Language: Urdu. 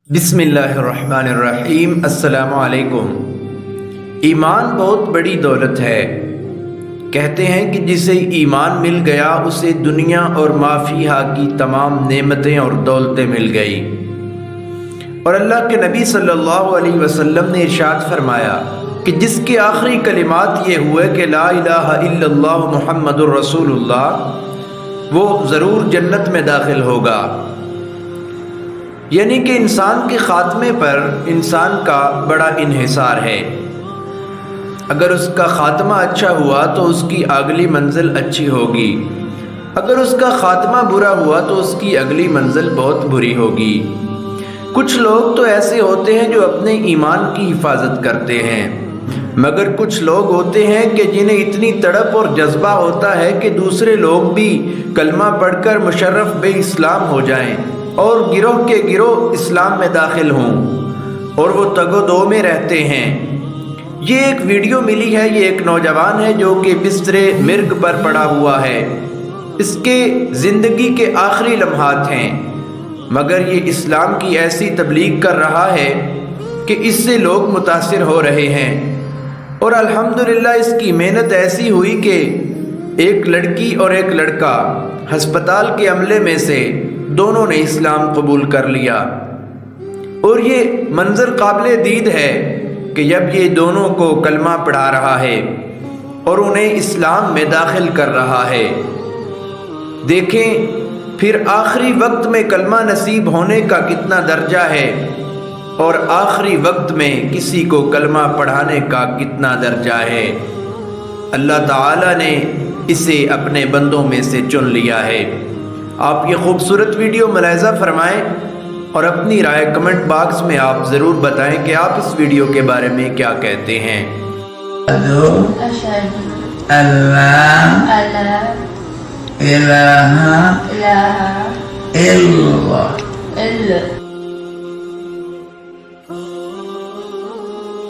بسم اللہ الرحمن الرحیم۔ السلام علیکم۔ ایمان بہت بڑی دولت ہے۔ کہتے ہیں کہ جسے ایمان مل گیا اسے دنیا اور ما فیہا کی تمام نعمتیں اور دولتیں مل گئی۔ اور اللہ کے نبی صلی اللہ علیہ وسلم نے ارشاد فرمایا کہ جس کے آخری کلمات یہ ہوئے کہ لا الہ الا اللہ محمد الرسول اللہ، وہ ضرور جنت میں داخل ہوگا۔ یعنی کہ انسان کے خاتمے پر انسان کا بڑا انحصار ہے۔ اگر اس کا خاتمہ اچھا ہوا تو اس کی اگلی منزل اچھی ہوگی، اگر اس کا خاتمہ برا ہوا تو اس کی اگلی منزل بہت بری ہوگی۔ کچھ لوگ تو ایسے ہوتے ہیں جو اپنے ایمان کی حفاظت کرتے ہیں، مگر کچھ لوگ ہوتے ہیں کہ جنہیں اتنی تڑپ اور جذبہ ہوتا ہے کہ دوسرے لوگ بھی کلمہ پڑھ کر مشرف بے اسلام ہو جائیں اور گروہ کے گروہ اسلام میں داخل ہوں، اور وہ تگ و دو میں رہتے ہیں۔ یہ ایک ویڈیو ملی ہے، یہ ایک نوجوان ہے جو کہ بستر مرگ پر پڑا ہوا ہے۔ اس کے زندگی کے آخری لمحات ہیں، مگر یہ اسلام کی ایسی تبلیغ کر رہا ہے کہ اس سے لوگ متاثر ہو رہے ہیں۔ اور الحمدللہ اس کی محنت ایسی ہوئی کہ ایک لڑکی اور ایک لڑکا ہسپتال کے عملے میں سے دونوں نے اسلام قبول کر لیا۔ اور یہ منظر قابل دید ہے کہ جب یہ دونوں کو کلمہ پڑھا رہا ہے اور انہیں اسلام میں داخل کر رہا ہے۔ دیکھیں پھر آخری وقت میں کلمہ نصیب ہونے کا کتنا درجہ ہے، اور آخری وقت میں کسی کو کلمہ پڑھانے کا کتنا درجہ ہے۔ اللہ تعالیٰ نے اسے اپنے بندوں میں سے چن لیا ہے۔ آپ یہ خوبصورت ویڈیو ملاحظہ فرمائیں اور اپنی رائے کمنٹ باکس میں آپ ضرور بتائیں کہ آپ اس ویڈیو کے بارے میں کیا کہتے ہیں۔ اللہ